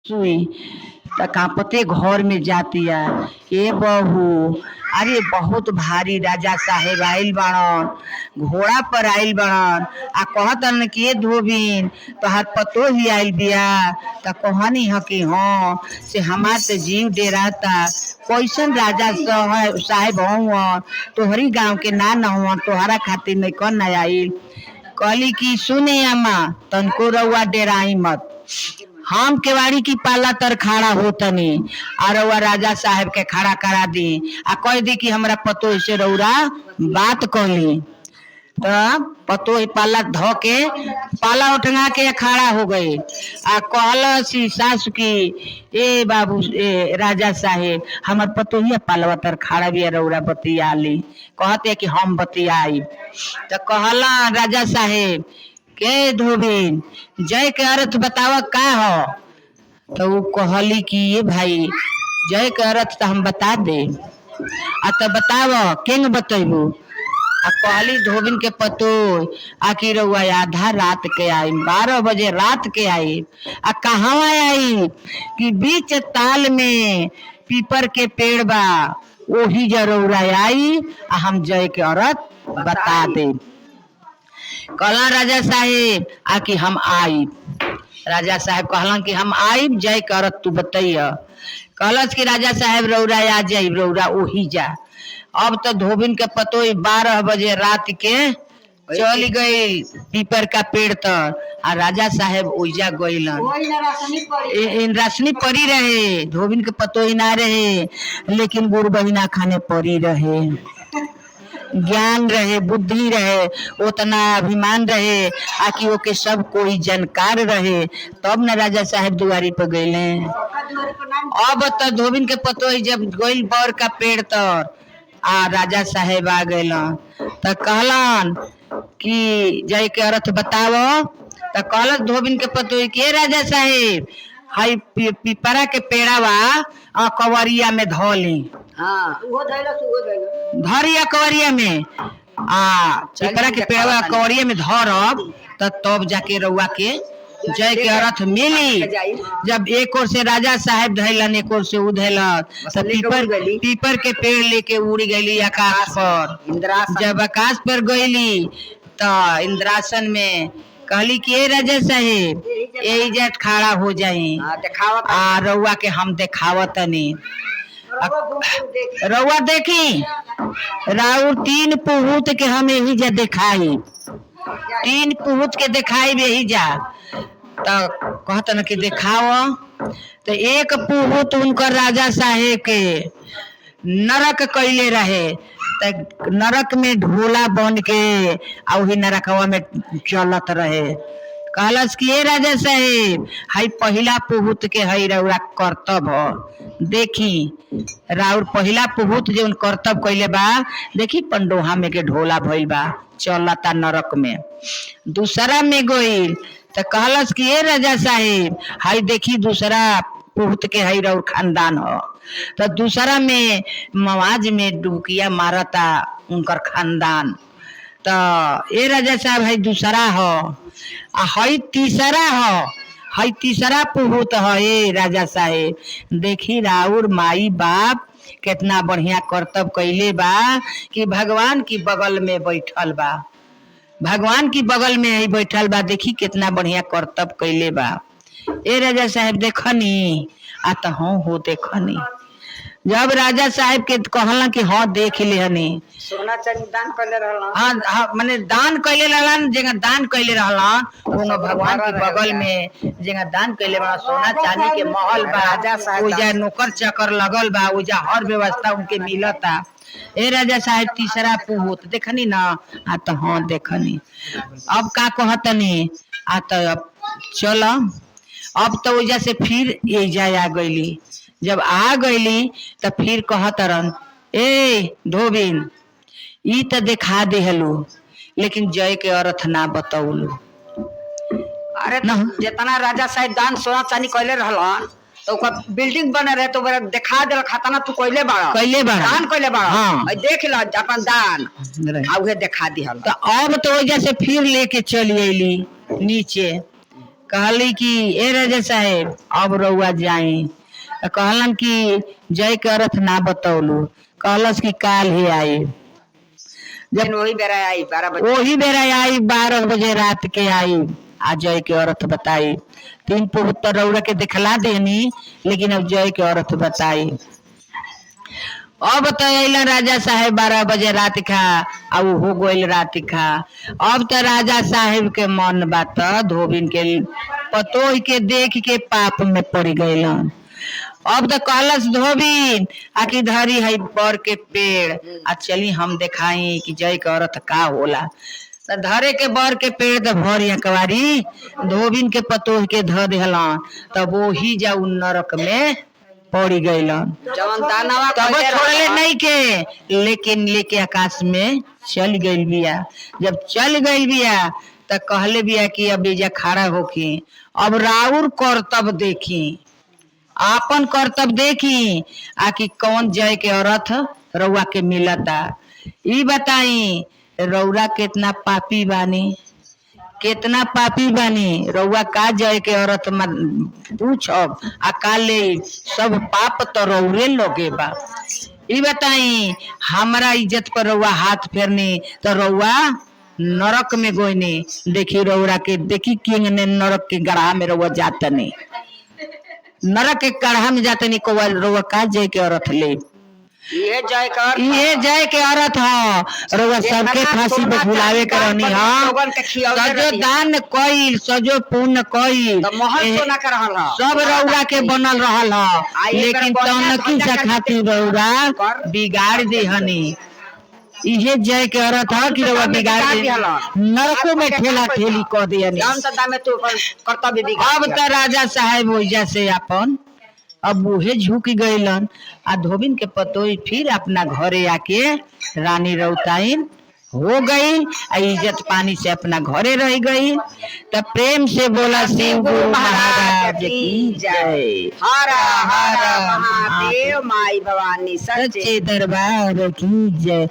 सुई त कांपते घर में जातिया। ए बहू, अरे बहुत भारी राजा साहेब आइल बाड़न, घोड़ा पर आइल बाड़न आ कहतन कि ए धोबिन तोहार पतो ही आइल बिया। त कहनी ह कि हाँ से हमार त जीव डेराता, कैसन राजा साहेब हवन, तोहरी गांव के ना हवन, तोहरा खातिर नइखन ना आइल। कहली कि सुने अम्मा तनको रउआ डेराई मत, हम केवाड़ी की पाला तर खड़ा होतनी और रउआ राजा साहेब के खड़ा करा दी आ कह दी कि हमरा पतो से रउरा बात कहली। तब पतो पाला धो के पाला उठंगा के खड़ा हो गई आ कहलसी सासु की ए बाबू ए राजा साहेब हमर पतो ही पालवा तर खड़ा भी रउरा बतियाली। कहते कि हम बतियाई। तो कहला राजा साहेब के धोबिन जय के अर्थ बताव का हो। तो वो कहली कि ये भाई जय के अर्थ तो हम बता दे, आ तो बताव केंग बतेबू। आ कहली धोबिन के पतो आखिर रउआ आधा रात के आई, 12 बजे रात के आई। आ कहवा आई कि बीच ताल में पीपर के पेड़ बा, वही जरूरा आई आ हम जय के अर्थ बता दे। कहला राजा साहेब आकि हम आई। राजा साहेब कहलन कि हम आई, जय के अर्थ तू बतैया। कहलस कि राजा साहेब रउरा आ जाई, रउरा ओही जा। अब तो धोबिन के पतो 12 बजे रात के चल गई पीपर का पेड़ तर आ राजा साहेब ओइजा गइलन। राशनी पड़ी रहे, धोबिन के पतो ही ना रहे, लेकिन गुरु बहिना खाने पड़ी रहे, ज्ञान रहे, बुद्धि रहे, उतना अभिमान रहे आकि ओके सब कोई जानकार रहे। तब न राजा साहेब दुआरी पर गईले। अब तो धोबिन के पतो जब गइल बर का पेड़ तर आ राजा साहेब आ गइलन तो कहलन कि जय के अर्थ बतावो। तो कहलस धोबिन के पतो के राजा साहेब हाई पीपरा के पेड़ावा कवरिया में धोली। धरिया कवरिया में पीपरा के पेड़वा कवरिया में धरब तब जाके रउआ के जय के अर्थ मिली। जब एक ओर से राजा साहेब धैलन एक ओर से उ धैलन तो पीपर के पेड़ लेके उड़ गईली आकाश पर। जब आकाश पर गईली तो इंद्रासन में कहली कि ए राजा साहेब यही जट खड़ा हो जाई आ रउआ के हम देखावतनी। रउआ देखी राउर 3 पुहूत के हम यही जा दिखाई, 3 पुहूत के दिखाई यही जा। तो कहतन कि दिखाओ। तो एक पुहूत उनकर राजा साहेब के नरक कैले रहे, तो नरक में ढोला बन के आ वही नरकवा में चलत रहे। कहलस कि ए राजा साहेब हाई पहिला पुहूत के हई रउरा कर्तव्य हो, देखी राउर पहिला पुहूत जो कर्तव्य कैले बा, देखी पंडोहा में के ढोला भइल बा चलता नरक में। दूसरा में गइल तो कहलस कि ए राजा साहेब हाई देखी दूसरा पुहूत के हई रउर खानदान हो। तो दूसरा में मवाज में डुबकिया मारता उनकर खानदान। तो ए राजा साहब हई दूसरा हो आ हई तीसरा हो, हई तीसरा पुहूत हो। ए राजा साहेब देखी राउर माई बाप कितना बढ़िया कर्तव्य कैले बा कि भगवान की बगल में बैठल बा, भगवान की बगल में ही बैठल बा, देखी कितना बढ़िया कर्तव्य कैले बा। ए राजा साहेब देखनी आ तो हाँ हो देखनी। जब राजा साहेब के कहला कि हाँ देख ले हनी, सोना चांदी दान कैले रहलन। हाँ माने दान कैले रहलन, जेगा दान कैले रहलन उन भगवान के बगल में जेगा दान कैले बा, सोना चांदी के महल बा, राजा साहेब ओजा नौकर चाकर लगल बा, ओजा हर व्यवस्था उनके मिलता। ए राजा साहेब तीसरा पुहूत देखनी ना आ तो हाँ देखनी। अब का कहतनी आ तो अब चल। अब तो वजह से फिर एजा आ गईली। जब आ गईली तो फिर कहतरन ए धोबिन ई तो देखा देहलू लेकिन जय के अर्थ ना बतौलू। अरे जितना राजा साहेब दान सोना चांदी कैले रहलन तो ओकर बिल्डिंग बने रहे तो देखा देल खतना तू कैले बाड़ा दान कैले बाड़ा। हाँ। देख ल अपन दान आ उहे देखा दिहल। तो अब तो वजह से फिर लेके चली अली नीचे। कहली कि ए राजा साहेब अब रउआ जाई। कहलन कि जय के अर्थ ना बतौलू। कहलस कि काल ही आई। जब वही बेरा आई 12 बजे वही बेरा आई 12 बजे रात के आई। आ जय के अर्थ बताई। 3 पुत्र रउरा के दिखला देनी, लेकिन अब जय के अर्थ बताई। अब तो अला राजा साहेब 12 बजे रात खा आ हो गइल रात खा। अब तो राजा साहेब के मन बात धोबिन के पतोह के देख के पाप में पड़ गइलन। अब तो कहलस धोबिन आखि धरी है बर के पेड़ आ चली हम देखाई कि जय के अर्थ का होला। तो धरे के बर के पेड़ तो भर कवारी धोबिन के पतोह के ध देहला। तब वो ही जाऊ नरक में पड़ी गइलन। तब छोड़ले नहीं के, लेकिन लेके आकाश में चल गइल बिया। जब चल गइल बिया तो कहले बिया कि अब एजा खड़ा होके अब राउर कर्तव्य देखी, आपन कर्तव्य देखी आ कि कौन जय के अर्थ रउआ के मिलता। ई बताई रउरा कितना पापी बानी, कितना पापी बानी। रउआ का जय के अर्थ पूछब आ का ले सब पाप तो रउरे लगे बा। ई बताई हमरा इज्जत पर रउआ हाथ फेरनी तो रउआ नरक में गोइनी। देखी रउरा के देखी किंग ने नरक के गढ़ा में रउआ जातनी, नरक के गढ़ा में जातनी को रउआ का जय के अर्थ ले। ये जय के अर्थ ह रउआ सबके फांसी पे झुलावे के रहनी ह। सजो दान कइल सजो पुण्य कइल सब रउरा के बनल रहल ह, लेकिन तनकी से खातिर रउरा बिगाड़ देहनी। इहे जय के अर्थ ह कि रउआ बिगाड़ दे नरकों में ठेला ठेली क देनी। अब त राजा साहेब ओइजा से अपन अब उहे झुक गइलन। आ धोबिन के पतोई फिर अपना घरे आके रानी रउताइन हो गई। इज्जत पानी से अपना घरे रह गई। तब प्रेम से बोला शिव गुरु महाराज की जय। हर हर महादेव माई भवानी सच्चे दरबार की जय।